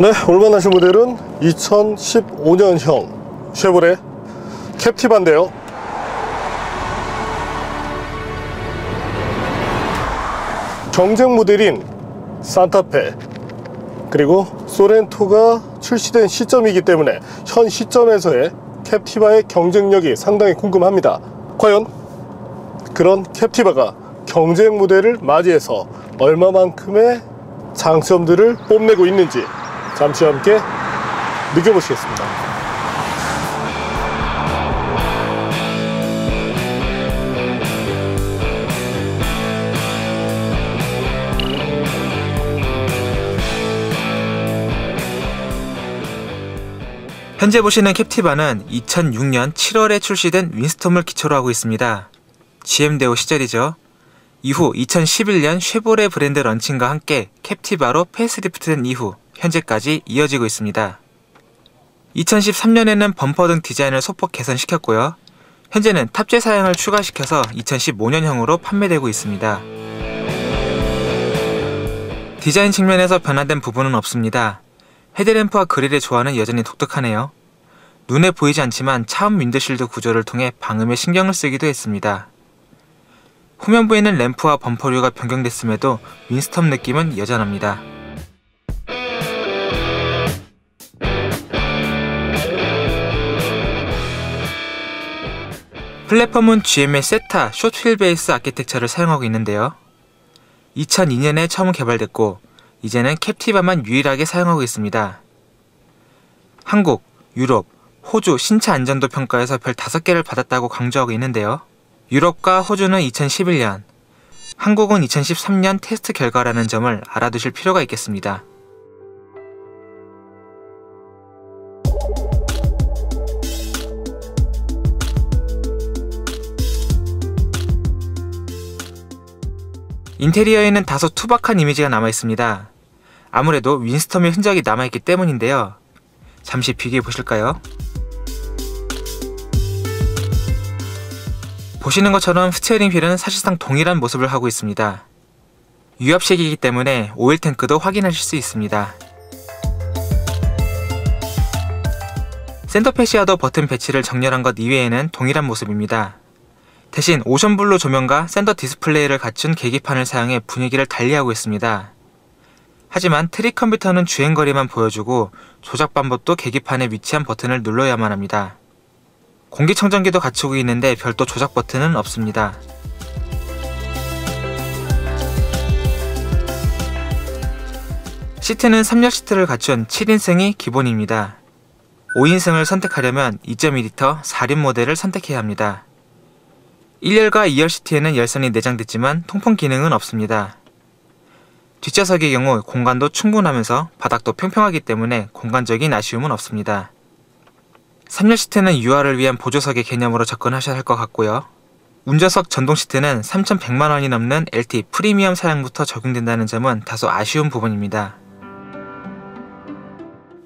네, 오늘 만나실 모델은 2015년형 쉐보레 캡티바인데요. 경쟁 모델인 산타페 그리고 소렌토가 출시된 시점이기 때문에 현 시점에서의 캡티바의 경쟁력이 상당히 궁금합니다. 과연 그런 캡티바가 경쟁 모델을 맞이해서 얼마만큼의 장점들을 뽐내고 있는지 잠시 함께 느껴보시겠습니다. 현재 보시는 캡티바는 2006년 7월에 출시된 윈스톰을 기초로 하고 있습니다. GM대우 시절이죠. 이후 2011년 쉐보레 브랜드 런칭과 함께 캡티바로 페이스리프트된 이후 현재까지 이어지고 있습니다. 2013년에는 범퍼 등 디자인을 소폭 개선시켰고요. 현재는 탑재 사양을 추가시켜서 2015년형으로 판매되고 있습니다. 디자인 측면에서 변화된 부분은 없습니다. 헤드램프와 그릴의 조화는 여전히 독특하네요. 눈에 보이지 않지만 차음 윈드실드 구조를 통해 방음에 신경을 쓰기도 했습니다. 후면부에는 램프와 범퍼류가 변경됐음에도 윈스톰 느낌은 여전합니다. 플랫폼은 GM의 세타 숏휠 베이스 아키텍처를 사용하고 있는데요. 2002년에 처음 개발됐고 이제는 캡티바만 유일하게 사용하고 있습니다. 한국, 유럽, 호주 신차 안전도 평가에서 별 5개를 받았다고 강조하고 있는데요. 유럽과 호주는 2011년, 한국은 2013년 테스트 결과라는 점을 알아두실 필요가 있겠습니다. 인테리어에는 다소 투박한 이미지가 남아있습니다. 아무래도 윈스톰의 흔적이 남아있기 때문인데요. 잠시 비교해 보실까요? 보시는 것처럼 스티어링 휠은 사실상 동일한 모습을 하고 있습니다. 유압식이기 때문에 오일 탱크도 확인하실 수 있습니다. 센터페시아도 버튼 배치를 정렬한 것 이외에는 동일한 모습입니다. 대신 오션블루 조명과 센터 디스플레이를 갖춘 계기판을 사용해 분위기를 달리하고 있습니다. 하지만 트릭 컴퓨터는 주행거리만 보여주고 조작 방법도 계기판에 위치한 버튼을 눌러야만 합니다. 공기청정기도 갖추고 있는데 별도 조작 버튼은 없습니다. 시트는 3열 시트를 갖춘 7인승이 기본입니다. 5인승을 선택하려면 2.2L 4륜 모델을 선택해야 합니다. 1열과 2열 시트에는 열선이 내장됐지만 통풍 기능은 없습니다. 뒷좌석의 경우 공간도 충분하면서 바닥도 평평하기 때문에 공간적인 아쉬움은 없습니다. 3열 시트는 유아를 위한 보조석의 개념으로 접근하셔야 할 것 같고요. 운전석 전동 시트는 3,100만원이 넘는 LT 프리미엄 사양부터 적용된다는 점은 다소 아쉬운 부분입니다.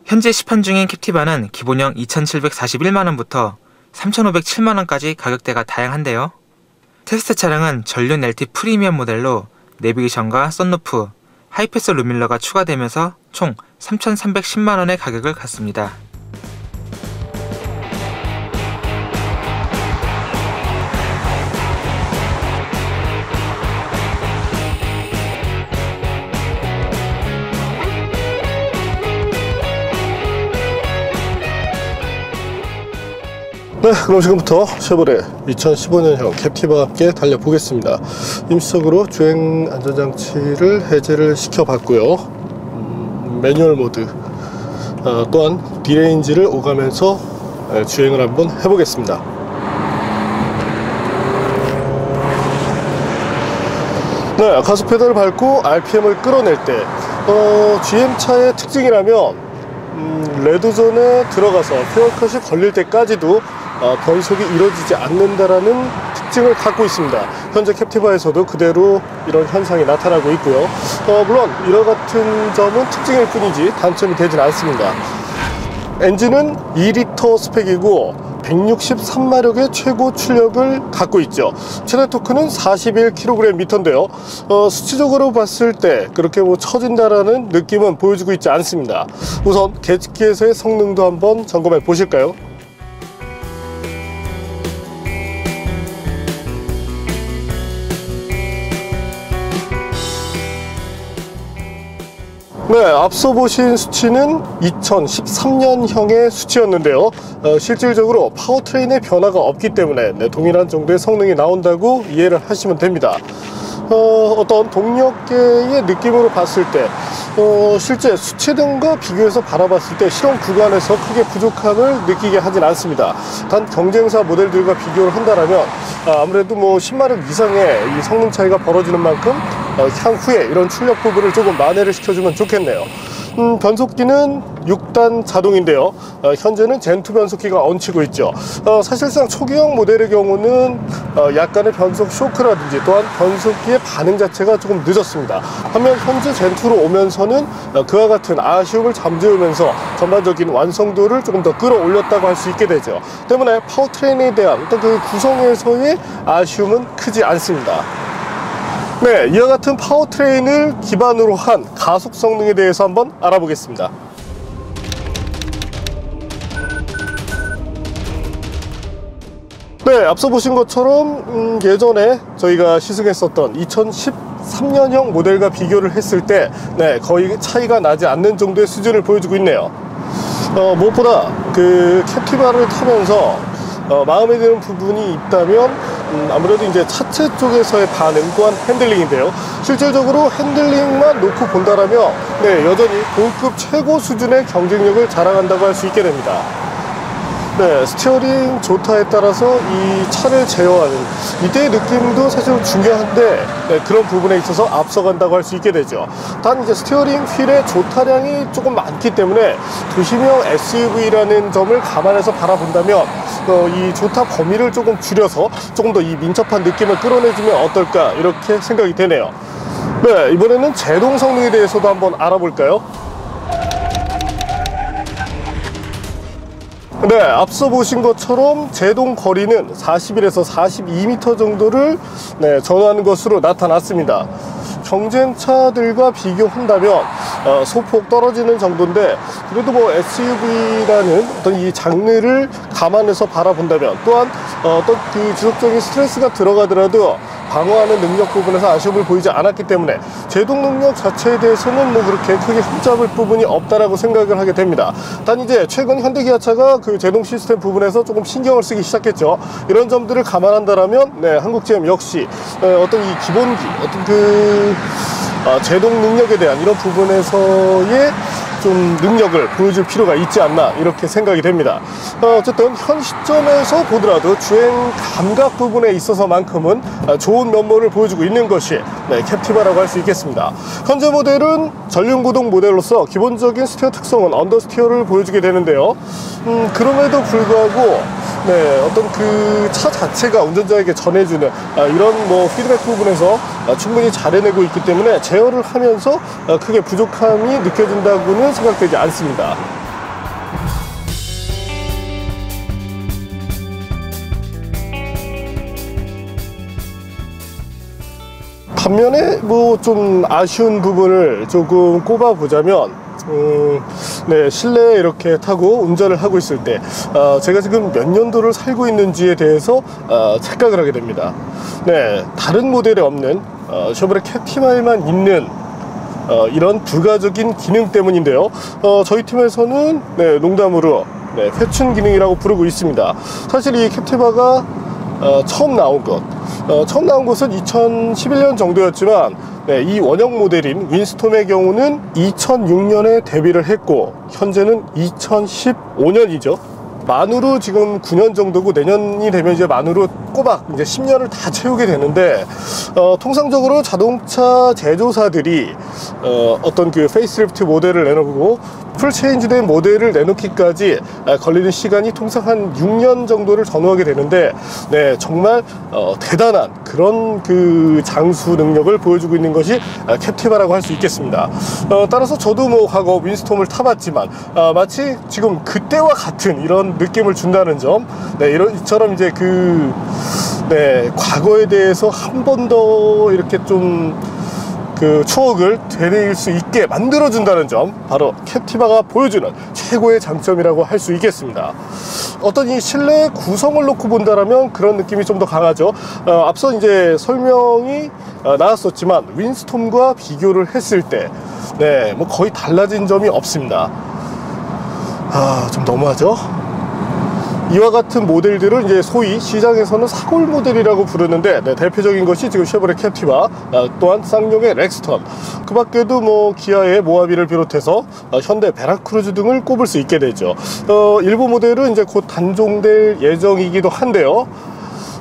현재 시판 중인 캡티바는 기본형 2,741만원부터 3,507만원까지 가격대가 다양한데요. 테스트 차량은 전륜 LT 프리미엄 모델로 내비게이션과 썬루프, 하이패스 루밀러가 추가되면서 총 3,310만원의 가격을 갖습니다. 네, 그럼 지금부터 쉐보레 2015년형 캡티바와 함께 달려보겠습니다. 임시적으로 주행 안전장치를 해제를 시켜봤고요. 매뉴얼 모드 또한 D레인지를 오가면서 주행을 한번 해보겠습니다. 네, 가속 페달을 밟고 RPM을 끌어낼 때 GM차의 특징이라면 레드존에 들어가서 퓨얼컷이 걸릴 때까지도 변속이 이루어지지 않는다라는 특징을 갖고 있습니다. 현재 캡티바에서도 그대로 이런 현상이 나타나고 있고요. 물론 이와 같은 점은 특징일 뿐이지 단점이 되진 않습니다. 엔진은 2리터 스펙이고 163마력의 최고 출력을 갖고 있죠. 최대 토크는 41kgm인데요. 수치적으로 봤을 때 그렇게 뭐 처진다라는 느낌은 보여주고 있지 않습니다. 우선 계측기에서의 성능도 한번 점검해 보실까요? 네, 앞서 보신 수치는 2013년형의 수치였는데요. 실질적으로 파워트레인의 변화가 없기 때문에 동일한 정도의 성능이 나온다고 이해를 하시면 됩니다. 어떤 동력계의 느낌으로 봤을 때 실제 수치 등과 비교해서 바라봤을 때 실험 구간에서 크게 부족함을 느끼게 하진 않습니다. 단 경쟁사 모델들과 비교를 한다면 아무래도 뭐 10마력 이상의 이 성능 차이가 벌어지는 만큼 향후에 이런 출력 부분을 조금 만회를 시켜주면 좋겠네요. 변속기는 6단 자동인데요. 현재는 젠2 변속기가 얹히고 있죠. 사실상 초기형 모델의 경우는 약간의 변속 쇼크라든지 또한 변속기의 반응 자체가 조금 늦었습니다. 반면 현재 젠2로 오면서는 그와 같은 아쉬움을 잠재우면서 전반적인 완성도를 조금 더 끌어올렸다고 할 수 있게 되죠. 때문에 파워트레인에 대한 어떤 그 구성에서의 아쉬움은 크지 않습니다. 네, 이와 같은 파워트레인을 기반으로 한 가속 성능에 대해서 한번 알아보겠습니다. 네, 앞서 보신 것처럼 예전에 저희가 시승했었던 2013년형 모델과 비교를 했을 때 거의 차이가 나지 않는 정도의 수준을 보여주고 있네요. 무엇보다 그 캡티바를 타면서 마음에 드는 부분이 있다면 아무래도 이제 차체 쪽에서의 반응 또한 핸들링인데요. 실질적으로 핸들링만 놓고 본다라면 여전히 고급 최고 수준의 경쟁력을 자랑한다고 할 수 있게 됩니다. 스티어링 조타에 따라서 이 차를 제어하는 이때의 느낌도 사실 중요한데 그런 부분에 있어서 앞서간다고 할 수 있게 되죠. 단 이제 스티어링 휠의 조타량이 조금 많기 때문에 도심형 SUV라는 점을 감안해서 바라본다면 이 조타 범위를 조금 줄여서 조금 더 이 민첩한 느낌을 끌어내주면 어떨까 이렇게 생각이 되네요. 이번에는 제동 성능에 대해서도 한번 알아볼까요? 앞서 보신 것처럼 제동 거리는 41에서 42m 정도를 전후하는 것으로 나타났습니다. 경쟁차들과 비교한다면 소폭 떨어지는 정도인데 그래도 뭐 SUV라는 어떤 이 장르를 감안해서 바라본다면 또한 어떤 그 지속적인 스트레스가 들어가더라도 방어하는 능력 부분에서 아쉬움을 보이지 않았기 때문에 제동 능력 자체에 대해서는 뭐 그렇게 크게 흠잡을 부분이 없다라고 생각을 하게 됩니다. 단 이제 최근 현대기아차가 그 제동 시스템 부분에서 조금 신경을 쓰기 시작했죠. 이런 점들을 감안한다면 한국 GM 역시 어떤 이 기본기 어떤 그 제동 능력에 대한 이런 부분에서의 좀 능력을 보여줄 필요가 있지 않나 이렇게 생각이 됩니다. 어쨌든 현 시점에서 보더라도 주행 감각 부분에 있어서만큼은 좋은 면모를 보여주고 있는 것이 캡티바라고 할 수 있겠습니다. 현재 모델은 전륜구동 모델로서 기본적인 스티어 특성은 언더스티어를 보여주게 되는데요. 그럼에도 불구하고 어떤 그 차 자체가 운전자에게 전해주는 이런 뭐 피드백 부분에서 충분히 잘 해내고 있기 때문에 제어를 하면서 크게 부족함이 느껴진다고는 생각되지 않습니다. 반면에 뭐 좀 아쉬운 부분을 조금 꼽아보자면 실내에 이렇게 타고 운전을 하고 있을 때 제가 지금 몇 년도를 살고 있는지에 대해서 착각을 하게 됩니다. 다른 모델에 없는 쉐보레 캡티바에만 있는 이런 부가적인 기능 때문인데요. 저희 팀에서는 농담으로 회춘 기능이라고 부르고 있습니다. 사실 이 캡티바가 처음 나온 것은 2011년 정도였지만 이 원형 모델인 윈스톰의 경우는 2006년에 데뷔를 했고 현재는 2015년이죠. 만으로 지금 9년 정도고 내년이 되면 이제 만으로 꼬박 이제 10년을 다 채우게 되는데 통상적으로 자동차 제조사들이 어떤 그 페이스리프트 모델을 내놓고 풀 체인지된 모델을 내놓기까지 걸리는 시간이 통상 한 6년 정도를 전후하게 되는데, 네, 정말 대단한 그런 그 장수 능력을 보여주고 있는 것이 캡티바라고 할 수 있겠습니다. 따라서 저도 뭐 과거 윈스톰을 타봤지만 마치 지금 그때와 같은 이런 느낌을 준다는 점, 네, 이처럼 이제 네, 과거에 대해서 한 번 더 이렇게 좀 그 추억을 되새길 수 있게 만들어준다는 점, 바로 캡티바가 보여주는 최고의 장점이라고 할 수 있겠습니다. 어떤 이 실내 구성을 놓고 본다라면 그런 느낌이 좀 더 강하죠. 앞서 이제 설명이 나왔었지만 윈스톰과 비교를 했을 때, 네, 뭐 거의 달라진 점이 없습니다. 좀 너무하죠? 이와 같은 모델들을 이제 소위 시장에서는 사골 모델이라고 부르는데, 네, 대표적인 것이 지금 쉐보레 캡티바, 또한 쌍용의 렉스턴, 그 밖에도 뭐 기아의 모하비를 비롯해서 현대 베라크루즈 등을 꼽을 수 있게 되죠. 일부 모델은 이제 곧 단종될 예정이기도 한데요.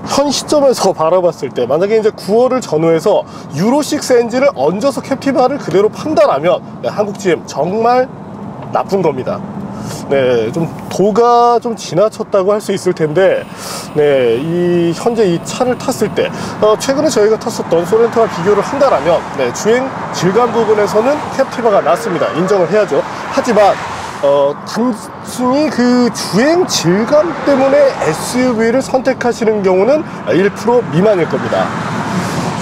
현 시점에서 바라봤을 때 만약에 이제 9월을 전후해서 유로6 엔진을 얹어서 캡티바를 그대로 판다라면, 네, 한국 GM 정말 나쁜 겁니다. 네, 좀 도가 좀 지나쳤다고 할 수 있을 텐데, 네, 현재 이 차를 탔을 때, 최근에 저희가 탔었던 소렌토와 비교를 한다라면, 네, 주행 질감 부분에서는 캡티바가 낫습니다. 인정을 해야죠. 하지만 단순히 그 주행 질감 때문에 SUV를 선택하시는 경우는 1% 미만일 겁니다.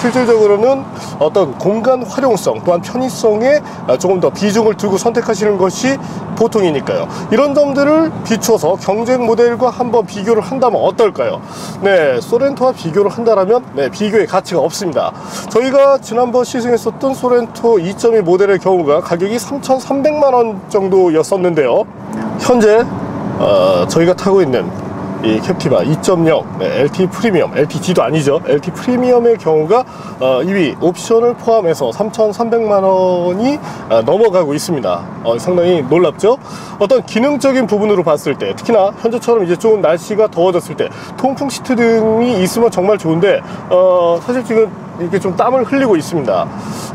실질적으로는 어떤 공간 활용성, 또한 편의성에 조금 더 비중을 두고 선택하시는 것이 보통이니까요. 이런 점들을 비춰서 경쟁 모델과 한번 비교를 한다면 어떨까요? 네, 소렌토와 비교를 한다면, 네, 비교의 가치가 없습니다. 저희가 지난번 시승했었던 소렌토 2.2 모델의 경우가 가격이 3,300만원 정도였었는데요. 현재 저희가 타고 있는 이 캡티바 2.0 네, LT 프리미엄, LTG도 아니죠. LT 프리미엄의 경우가 2위 옵션을 포함해서 3,300만원이 넘어가고 있습니다. 상당히 놀랍죠. 어떤 기능적인 부분으로 봤을 때, 특히나 현재처럼 이제 좀 날씨가 더워졌을 때 통풍 시트 등이 있으면 정말 좋은데, 사실 지금 이렇게 좀 땀을 흘리고 있습니다.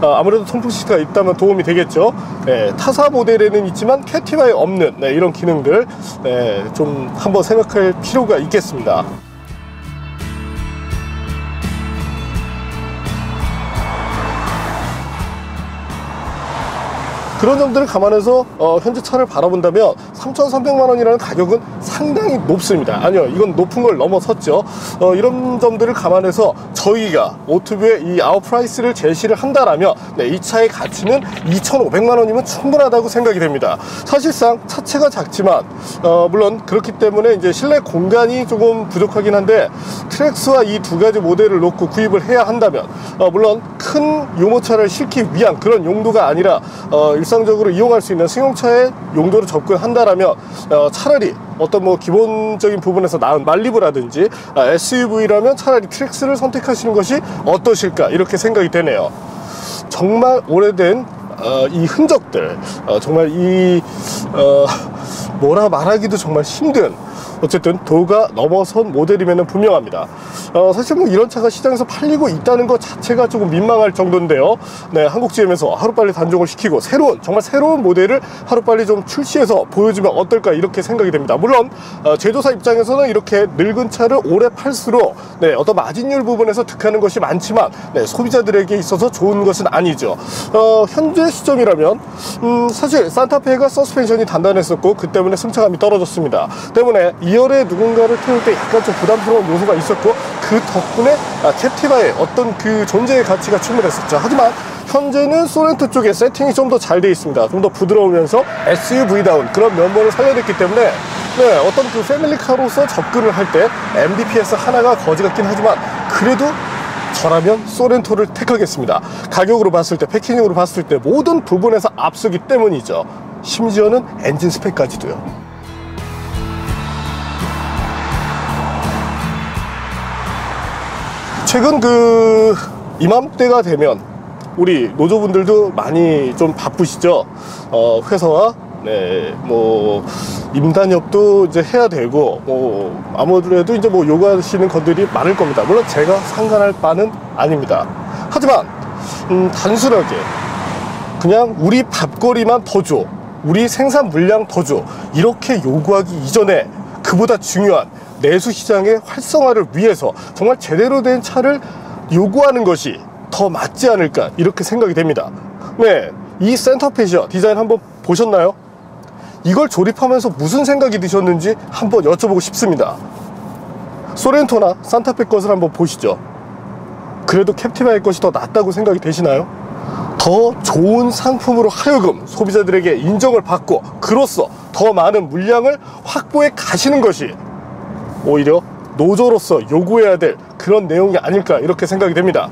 아무래도 통풍 시트가 있다면 도움이 되겠죠. 네, 타사 모델에는 있지만 캡티바에 없는, 네, 이런 기능들, 네, 좀 한번 생각할 필요가 있겠습니다. 그런 점들을 감안해서 현재 차를 바라본다면 3,300만원이라는 가격은 상당히 높습니다. 아니요, 이건 높은 걸 넘어섰죠. 이런 점들을 감안해서 저희가 오토뷰의 이 아웃프라이스를 제시를 한다라면, 네, 이 차의 가치는 2,500만원이면 충분하다고 생각이 됩니다. 사실상 차체가 작지만 물론 그렇기 때문에 이제 실내 공간이 조금 부족하긴 한데, 트랙스와 이 두 가지 모델을 놓고 구입을 해야 한다면, 물론 큰 유모차를 싣기 위한 그런 용도가 아니라 일상적으로 이용할 수 있는 승용차의 용도로 접근한다라면, 차라리 어떤 뭐 기본적인 부분에서 나은 말리부라든지 SUV라면 차라리 트랙스를 선택하시는 것이 어떠실까, 이렇게 생각이 되네요. 정말 오래된 이 흔적들, 정말 뭐라 말하기도 정말 힘든, 어쨌든 도가 넘어선 모델이면 분명합니다. 사실 뭐 이런 차가 시장에서 팔리고 있다는 것 자체가 조금 민망할 정도인데요. 네, 한국 GM에서 하루빨리 단종을 시키고 정말 새로운 모델을 하루빨리 좀 출시해서 보여주면 어떨까, 이렇게 생각이 됩니다. 물론 제조사 입장에서는 이렇게 늙은 차를 오래 팔수록, 네, 어떤 마진율 부분에서 득하는 것이 많지만, 네, 소비자들에게 있어서 좋은 것은 아니죠. 현재 시점이라면 사실 산타페가 서스펜션이 단단했었고 그 때문에 승차감이 떨어졌습니다. 때문에 2열에 누군가를 태울 때 약간 좀 부담스러운 요소가 있었고, 그 덕분에 캡티바의 어떤 그 존재의 가치가 충분했었죠. 하지만 현재는 소렌토 쪽에 세팅이 좀 더 잘 되어 있습니다. 좀 더 부드러우면서 SUV다운 그런 면모를 살려냈기 때문에, 네, 어떤 그 패밀리카로서 접근을 할 때 MDPS 하나가 거지 같긴 하지만, 그래도 저라면 소렌토를 택하겠습니다. 가격으로 봤을 때, 패키징으로 봤을 때 모든 부분에서 앞서기 때문이죠. 심지어는 엔진 스펙까지도요. 최근 이맘때가 되면 우리 노조분들도 많이 좀 바쁘시죠. 회사와, 네, 뭐 임단협도 이제 해야 되고, 뭐 아무래도 이제 뭐 요구하시는 것들이 많을 겁니다. 물론 제가 상관할 바는 아닙니다. 하지만 단순하게 그냥 우리 밥거리만 더 줘, 우리 생산 물량 더 줘, 이렇게 요구하기 이전에 그보다 중요한 내수 시장의 활성화를 위해서 정말 제대로 된 차를 요구하는 것이 더 맞지 않을까, 이렇게 생각이 됩니다. 네, 이 센터페시아 디자인 한번 보셨나요? 이걸 조립하면서 무슨 생각이 드셨는지 한번 여쭤보고 싶습니다. 소렌토나 산타페 것을 한번 보시죠. 그래도 캡티바의 것이 더 낫다고 생각이 되시나요? 더 좋은 상품으로 하여금 소비자들에게 인정을 받고 그로써 더 많은 물량을 확보해 가시는 것이 오히려 노조로서 요구해야 될 그런 내용이 아닐까, 이렇게 생각이 됩니다.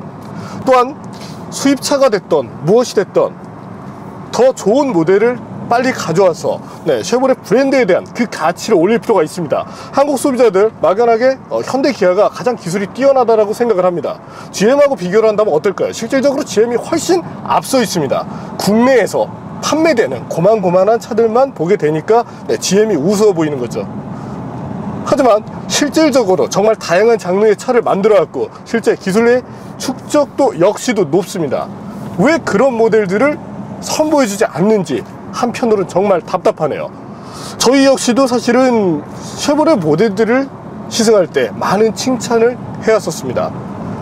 또한 수입차가 됐던 무엇이 됐던 더 좋은 모델을 빨리 가져와서 쉐보레 브랜드에 대한 그 가치를 올릴 필요가 있습니다. 한국 소비자들 막연하게 현대 기아가 가장 기술이 뛰어나다라고 생각을 합니다. GM하고 비교를 한다면 어떨까요? 실질적으로 GM이 훨씬 앞서 있습니다. 국내에서 판매되는 고만고만한 차들만 보게 되니까 GM이 우스워 보이는 거죠. 하지만 실질적으로 정말 다양한 장르의 차를 만들어 갖고 실제 기술의 축적도 역시도 높습니다. 왜 그런 모델들을 선보여 주지 않는지 한편으로는 정말 답답하네요. 저희 역시도 사실은 쉐보레 모델들을 시승할 때 많은 칭찬을 해왔었습니다.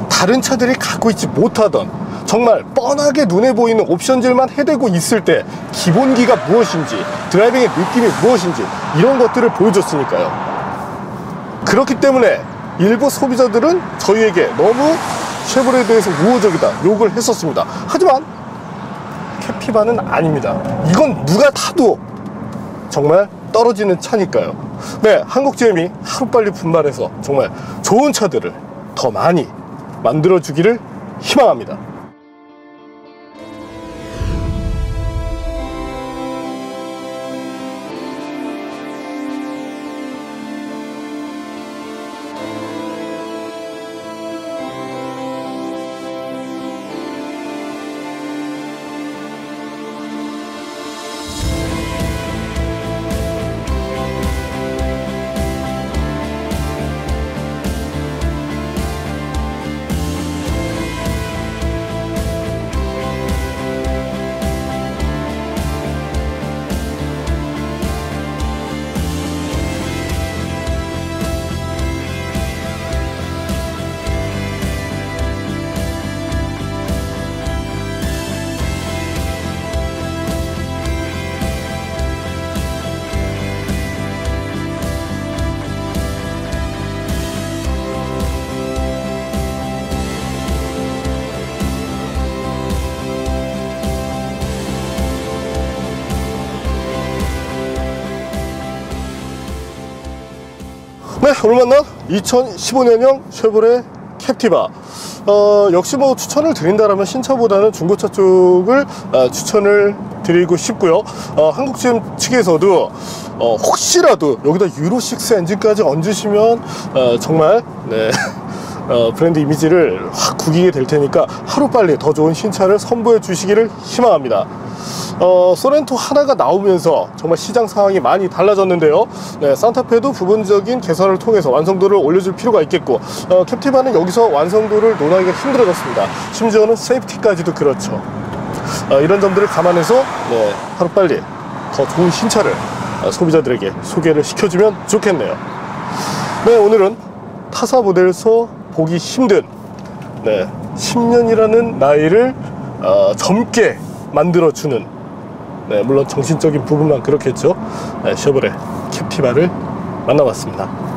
다른 차들이 갖고 있지 못하던 정말 뻔하게 눈에 보이는 옵션들만 해대고 있을 때 기본기가 무엇인지, 드라이빙의 느낌이 무엇인지, 이런 것들을 보여줬으니까요. 그렇기 때문에 일부 소비자들은 저희에게 너무 쉐보레에 대해서 우호적이다 욕을 했었습니다. 하지만 캡티바는 아닙니다. 이건 누가 타도 정말 떨어지는 차니까요. 네, 한국 GM이 하루빨리 분발해서 정말 좋은 차들을 더 많이 만들어주기를 희망합니다. 네, 오늘 만난 2015년형 쉐보레 캡티바, 역시 뭐 추천을 드린다라면 신차보다는 중고차 쪽을 추천을 드리고 싶고요. 한국 GM 측에서도 혹시라도 여기다 유로6 엔진까지 얹으시면 정말 브랜드 이미지를 확 구기게 될 테니까 하루빨리 더 좋은 신차를 선보여 주시기를 희망합니다. 소렌토 하나가 나오면서 정말 시장 상황이 많이 달라졌는데요. 산타페도 부분적인 개선을 통해서 완성도를 올려줄 필요가 있겠고, 캡티바는 여기서 완성도를 논하기가 힘들어졌습니다. 심지어는 세이프티까지도 그렇죠. 이런 점들을 감안해서 하루빨리 더 좋은 신차를 소비자들에게 소개를 시켜주면 좋겠네요. 네, 오늘은 타사 모델에서 보기 힘든 10년이라는 나이를 젊게 만들어주는, 물론 정신적인 부분만 그렇겠죠, 쉐보레 캡티바를 만나봤습니다.